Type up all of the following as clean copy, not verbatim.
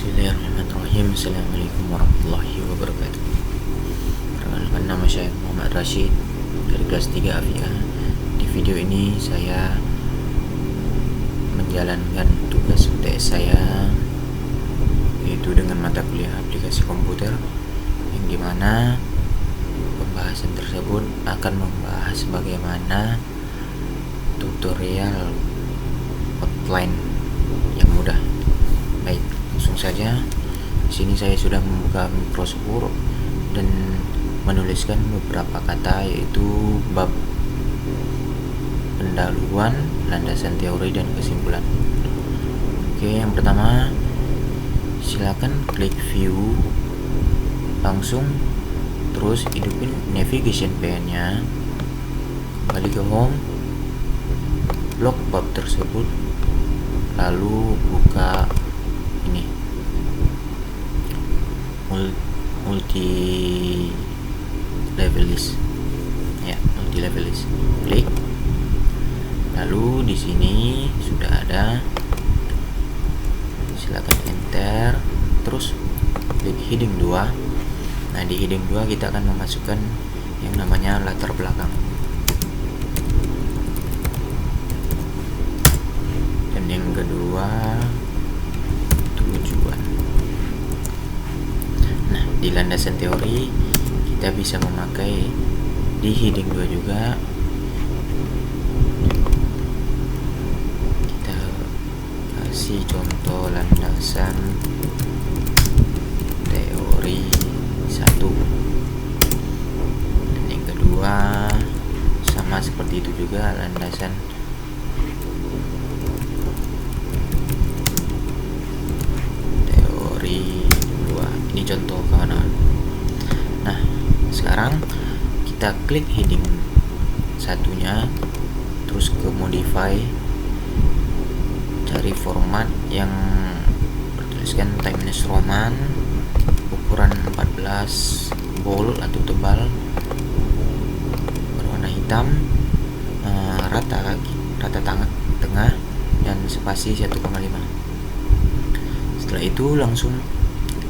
Bismillahirrahmanirrahim. Assalamualaikum warahmatullahi wabarakatuh. Perkenalkan, nama saya Muhammad Rashid dari kelas 3 AFIA. Di video ini saya menjalankan tugas UTS saya, yaitu dengan mata kuliah aplikasi komputer, yang dimana pembahasan tersebut akan membahas bagaimana tutorial outline yang mudah. Baik, langsung saja. Di sini saya sudah membuka Microsoft Word dan menuliskan beberapa kata, yaitu bab pendahuluan, landasan teori dan kesimpulan. Oke, yang pertama, silakan klik view, langsung terus hidupin navigation pane-nya, kembali ke home, blok bab tersebut, lalu buka ini multi level list, ya, multi level list, klik, lalu di sini sudah ada, silakan enter, terus klik heading 2. Nah, di heading 2 kita akan memasukkan yang namanya latar belakang, dan yang kedua tujuan. Nah, di landasan teori kita bisa memakai di heading 2 juga, kita kasih contoh landasan teori 1, dan yang kedua sama seperti itu juga, landasan teori 2. Ini contoh kawan-kawan. Nah, sekarang kita klik heading satunya, terus ke modify, cari format yang bertuliskan Times New Roman, ukuran 14, bold atau tebal, berwarna hitam, rata tengah, dan spasi 1,5. Setelah itu langsung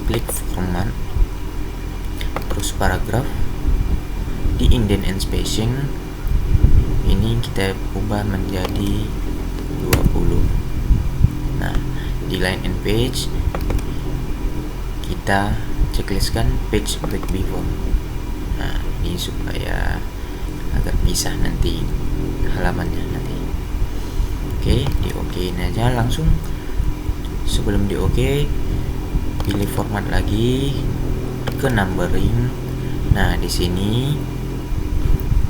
klik format, terus paragraf, di indent and spacing ini kita ubah menjadi 20. Nah, di line and page kita checklistkan page break before. Nah, ini supaya agar pisah nanti halamannya nanti. Oke, di OK-in aja langsung. Sebelum di OK, pilih format lagi, ke numbering. Nah, di sini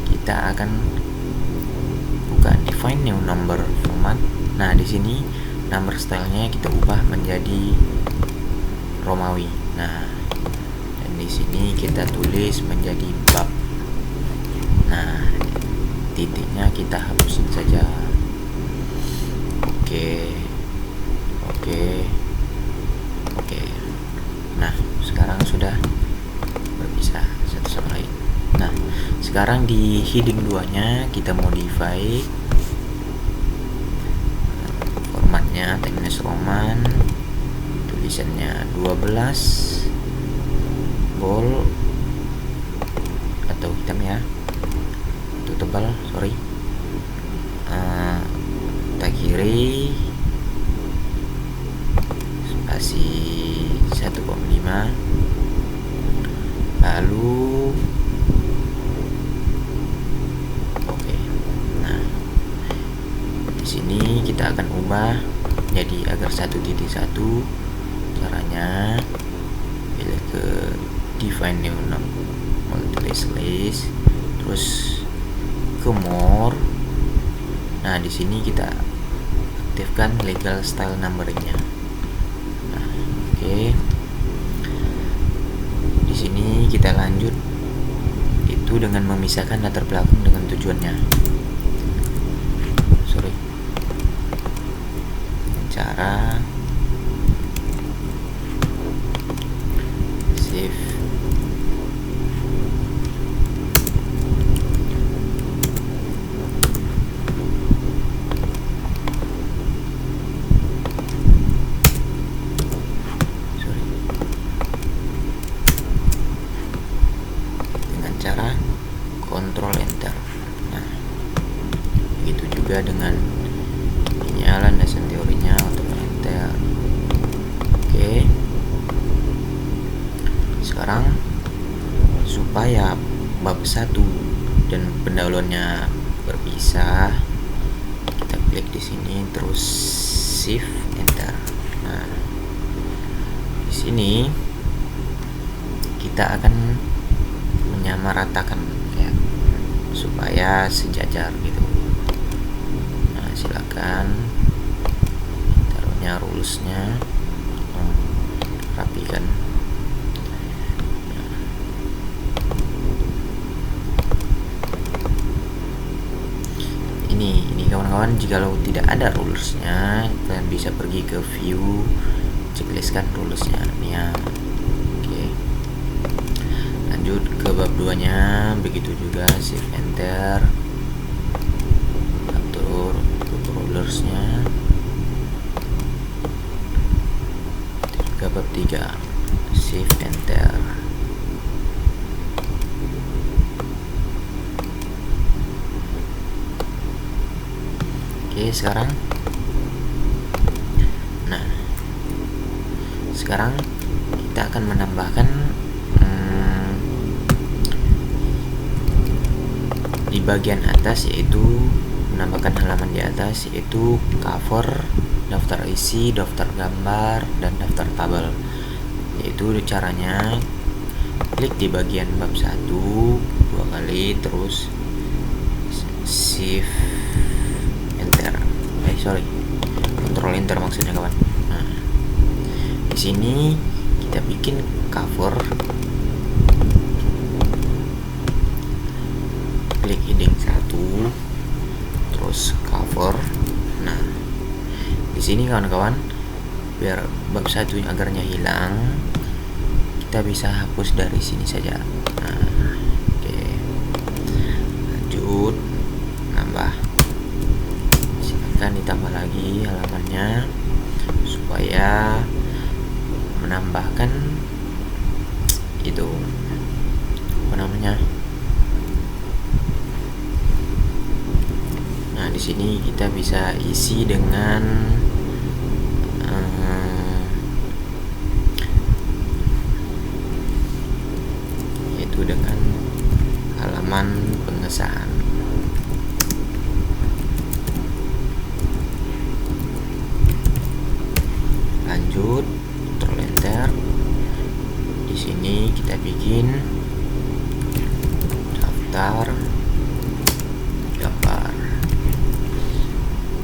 kita akan buka define new number format. Nah, di sini number stylenya kita ubah menjadi Romawi. Nah, dan di sini kita tulis menjadi bab. Nah, titiknya kita hapusin saja. Oke. Nah, sekarang sudah berpisah satu sama lain. Nah, sekarang di heading 2-nya kita modify formatnya Times New Roman, tulisannya 12, bold atau hitam ya, itu tebal, sorry, tak kiri, spasi 1,5, lalu oke. Nah, di sini kita akan ubah jadi agar 1.1. Caranya pilih ke define new multi list, terus ke more. Nah, di sini kita aktifkan legal style numberingnya. Nah, oke. Di sini kita lanjut itu dengan memisahkan latar belakang dengan tujuannya. Sorry. Cara save. ya bab 1 dan pendahuluannya berpisah, kita klik di sini terus shift enter. Nah, di sini kita akan menyamaratakan ya supaya sejajar gitu. Nah, silakan taruhnya rulesnya, rapikan. Ini kawan-kawan, jikalau tidak ada rulersnya, kalian bisa pergi ke view, checklistkan rulersnya nih ya. Oke, lanjut ke bab 2 nya, begitu juga shift enter, atur rulersnya. Ke bab 3 shift enter. Oke, sekarang kita akan menambahkan di bagian atas, yaitu menambahkan halaman di atas, yaitu cover, daftar isi, daftar gambar, dan daftar tabel. Yaitu caranya klik di bagian bab 1 2 kali, terus shift enter, control enter maksudnya kawan. Nah, di sini kita bikin cover, klik heading 1 terus cover. Nah, di sini kawan-kawan, biar bab 1 yang agarnya hilang, kita bisa hapus dari sini saja. Nah, oke, lanjut nambah, silakan ditambah lagi halamannya supaya menambahkan itu apa namanya. Nah, di sini kita bisa isi dengan yaitu dengan halaman pengesahan. Lanjut control enter. Di sini kita bikin daftar gambar.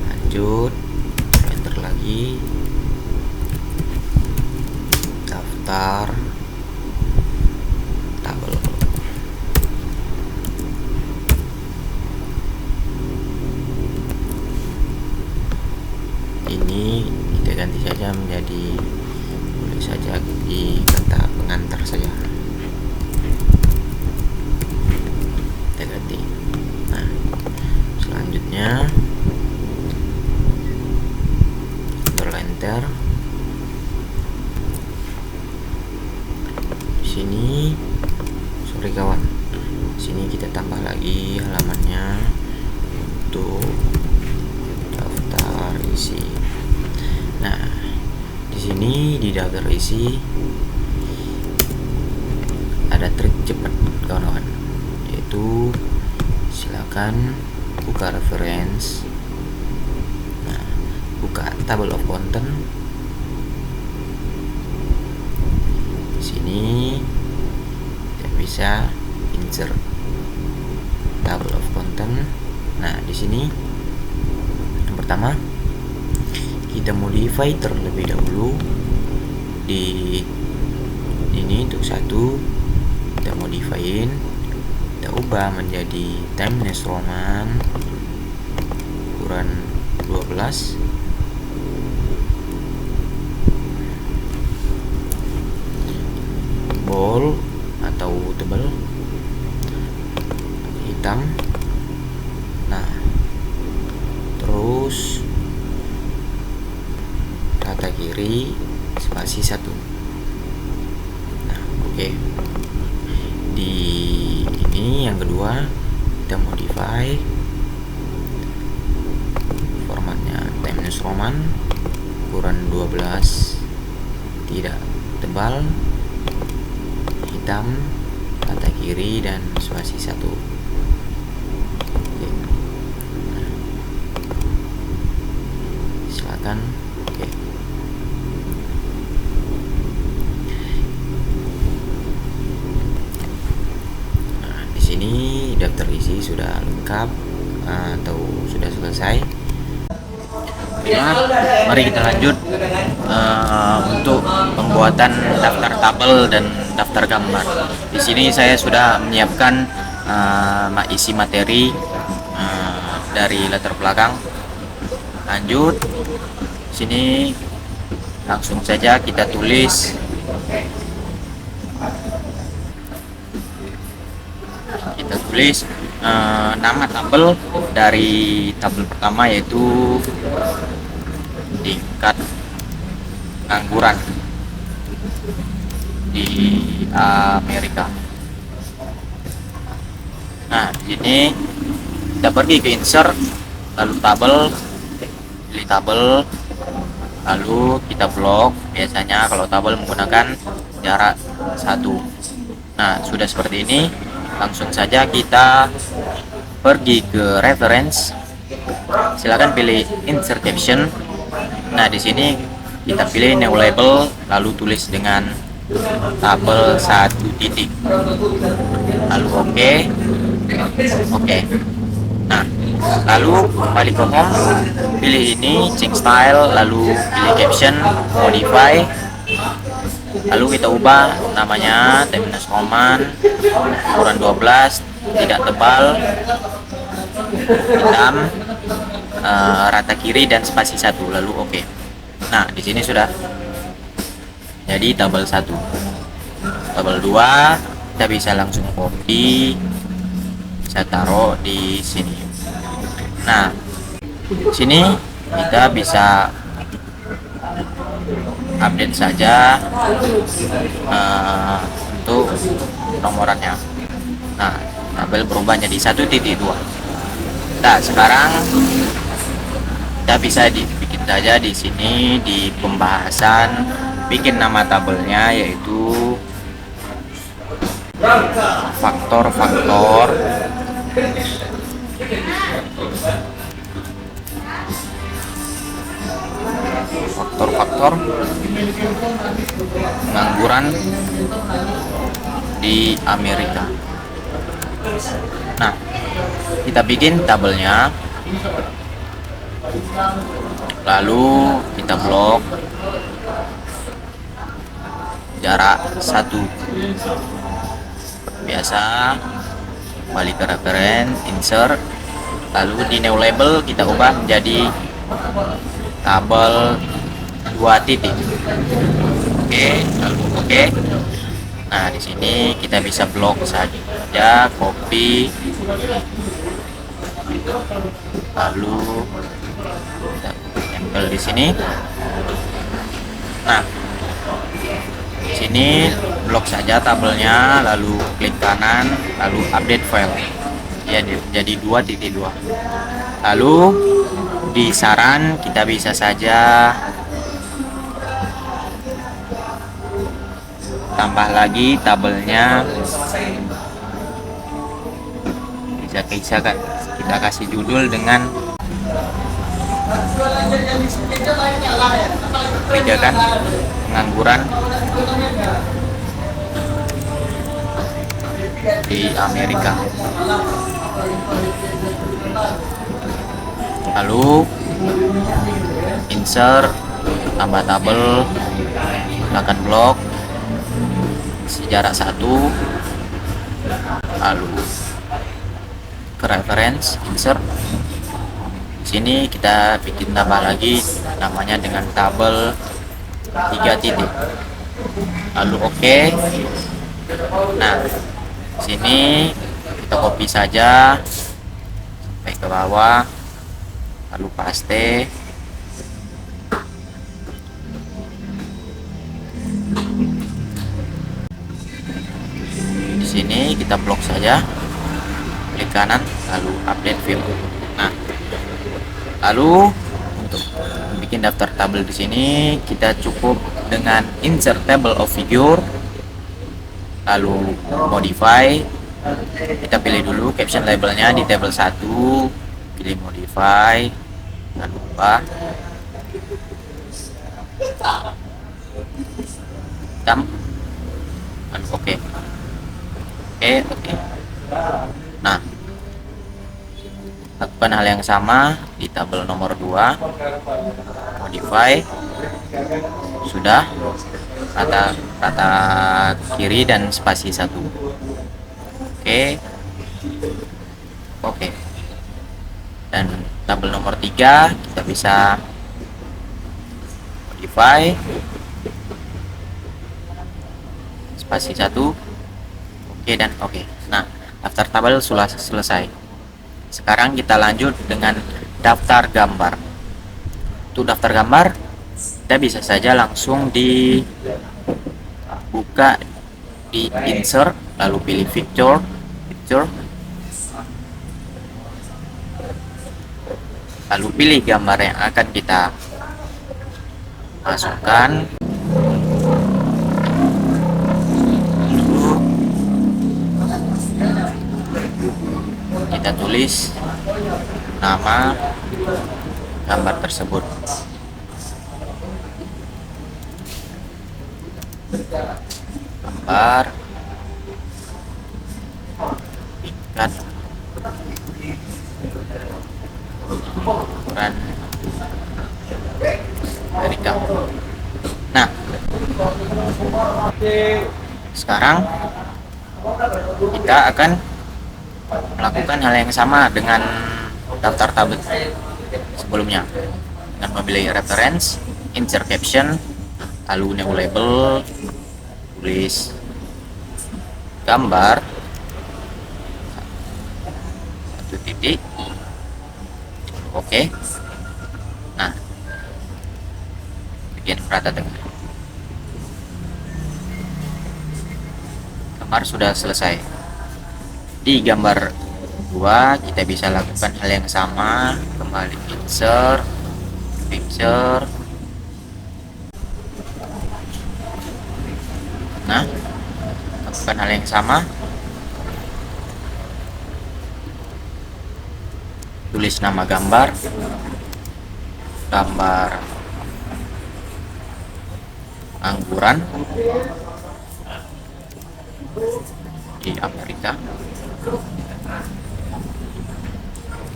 Lanjut control enter lagi, daftar tabel. Ini kita ganti saja menjadi, boleh saja di kata pengantar saja, kita ganti. Nah, selanjutnya control enter. Di sini sorry kawan, di sini kita tambah lagi halamannya untuk daftar isi. Nah, di sini di daftar isi ada trik cepat kawan-kawan, yaitu silakan buka reference. Nah, buka table of content. Di sini kita bisa insert table of content. Nah, di sini yang pertama kita modify terlebih dahulu. Di ini untuk 1 kita modifyin, kita ubah menjadi Times New Roman ukuran 12. Bold atau tebal, hitam. Nah, terus rata kiri spasi 1. Nah, oke. Di ini yang kedua kita modify formatnya Times New Roman ukuran 12, tidak tebal, hitam, rata kiri. kiri dan spasi 1. Oke. Nah, silakan. Oke. Nah, di sini daftar isi sudah lengkap atau sudah selesai. Mari kita lanjut untuk pembuatan daftar tabel dan daftar gambar. Di sini saya sudah menyiapkan isi materi dari latar belakang. Lanjut, sini langsung saja kita tulis nama tabel dari tabel pertama, yaitu tingkat pengangguran di Amerika. Nah, di sini kita pergi ke insert, lalu tabel, pilih tabel, lalu kita blok. Biasanya kalau tabel menggunakan jarak 1. Nah, sudah seperti ini. Langsung saja kita pergi ke reference. Silakan pilih insert caption. Nah, di sini kita pilih new label, lalu tulis dengan tabel 1 titik. Lalu oke. Nah, lalu kembali ke home, pilih ini change style, lalu pilih caption, modify. Lalu kita ubah namanya terminus command, ukuran 12, tidak tebal, hitam, rata kiri dan spasi 1, lalu oke. Nah, di sini sudah jadi tabel 1. Tabel 2 kita bisa langsung copy, saya taruh di sini. Nah, di sini kita bisa update saja untuk nomorannya. Nah, tabel berubah jadi 1.2. Nah, sekarang kita bisa dibikin saja di sini di pembahasan, bikin nama tabelnya yaitu faktor-faktor pengangguran di Amerika. Nah, kita bikin tabelnya, lalu kita blok jarak 1. Biasa kembali ke reference, insert, lalu di new label kita ubah menjadi tabel 2 titik. Oke, lalu oke. Nah, di sini kita bisa blok saja, copy, lalu kita tempel di sini. Nah, di sini blok saja tabelnya, lalu klik kanan, lalu update file. Ya, jadi 2.2. Lalu di saran kita bisa saja tambah lagi tabelnya, bisa kita kasih judul dengan kebijakan pengangguran di Amerika. Lalu insert, tambah tabel, tekan blok jarak 1, lalu ke reference, insert. Sini kita bikin tambah lagi namanya dengan tabel 3 titik, lalu oke. Nah, sini kita copy saja sampai ke bawah, lalu paste. Di sini kita blok saja, klik kanan, lalu update field. Nah, lalu untuk bikin daftar tabel di sini kita cukup dengan insert table of figure, lalu modify, Kita pilih dulu caption labelnya di table 1, pilih modify, jangan lupa hitam, oke. Nah, lakukan hal yang sama di tabel nomor 2, modify, sudah, rata kiri dan spasi 1. Oke. Dan tabel nomor 3 kita bisa modify, spasi 1, oke dan oke. Nah, daftar tabel sudah selesai. Sekarang kita lanjut dengan daftar gambar. Untuk daftar gambar, kita bisa saja langsung dibuka di insert, lalu pilih picture, lalu pilih gambar yang akan kita masukkan. Kita tulis nama gambar tersebut. Gambar tingkat ukuran vertikal. Nah, sekarang kita akan melakukan hal yang sama dengan daftar tabel sebelumnya, dengan memilih reference, insert caption, lalu new label, tulis gambar 1 titik, oke. Nah, bagian rata tengah gambar sudah selesai. Di gambar 2 kita bisa lakukan hal yang sama, kembali insert, picture. Nah, lakukan hal yang sama, tulis nama gambar angguran di Amerika.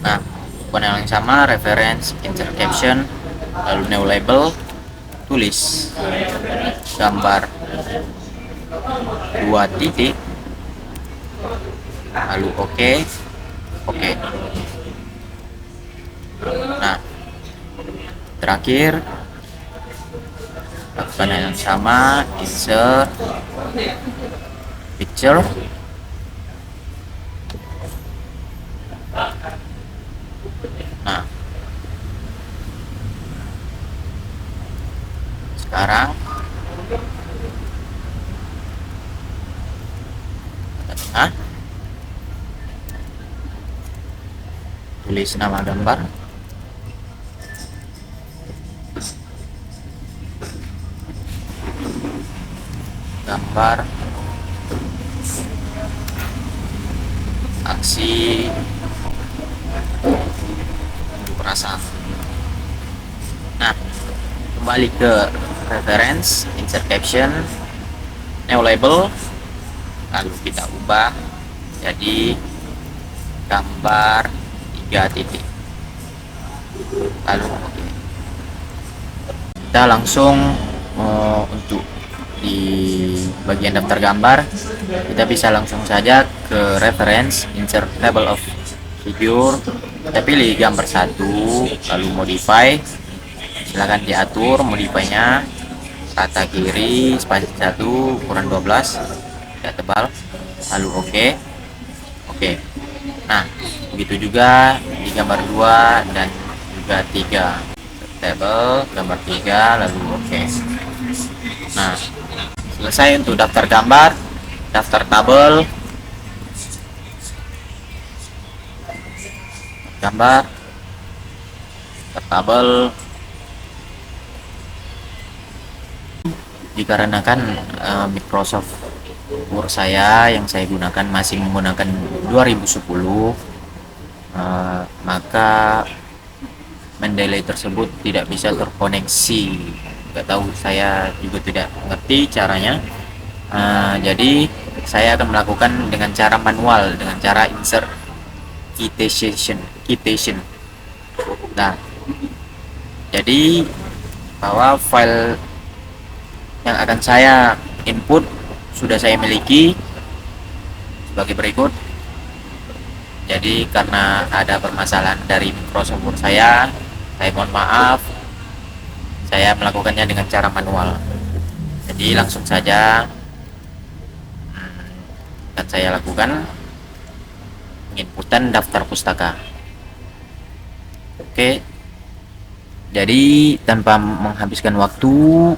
Nah, lakukan hal yang sama, reference, insert caption, lalu new label, tulis gambar 2 titik, lalu oke. Nah, terakhir lakukan hal yang sama, insert picture, nah sekarang tengah, tulis nama gambar, aksi unjuk rasa. Nah, kembali ke reference, insert caption, new label, lalu kita ubah jadi gambar 3 titik, lalu oke. Kita langsung untuk di bagian daftar gambar, kita bisa langsung saja ke reference, insert table of figure, kita pilih gambar 1, lalu modify, silahkan diatur modify-nya, rata kiri, spasi 1, ukuran 12, tidak tebal, lalu oke. Nah, begitu juga di gambar 2 dan juga 3, table gambar 3, lalu oke. Nah, selesai untuk daftar gambar, daftar tabel, gambar, daftar tabel. Dikarenakan Microsoft Word saya yang saya gunakan masih menggunakan 2010, maka Mendeley tersebut tidak bisa terkoneksi. Nggak tahu, saya juga tidak mengerti caranya. Jadi saya akan melakukan dengan cara manual, dengan cara insert citation. Nah, jadi bahwa file yang akan saya input sudah saya miliki sebagai berikut. Jadi karena ada permasalahan dari Microsoft Word saya mohon maaf, saya melakukannya dengan cara manual. Jadi langsung saja akan saya lakukan penginputan daftar pustaka. Oke, jadi tanpa menghabiskan waktu,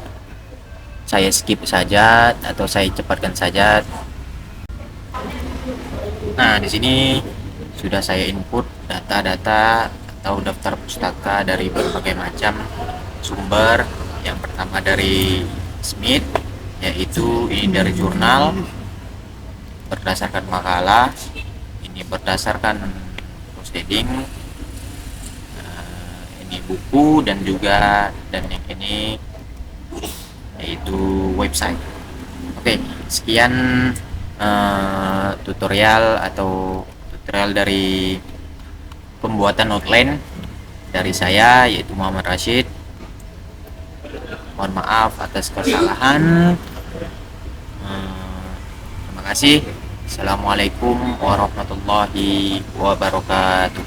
saya skip saja atau saya cepatkan saja. Nah, di sini sudah saya input data-data atau daftar pustaka dari berbagai macam sumber. Yang pertama dari Smith, yaitu ini dari jurnal berdasarkan makalah, ini berdasarkan proceeding, ini buku, dan yang ini yaitu website. Oke, sekian tutorial dari pembuatan outline dari saya, yaitu Muhammad Rashid. Mohon maaf atas kesalahan. Terima kasih. Assalamualaikum warahmatullahi wabarakatuh.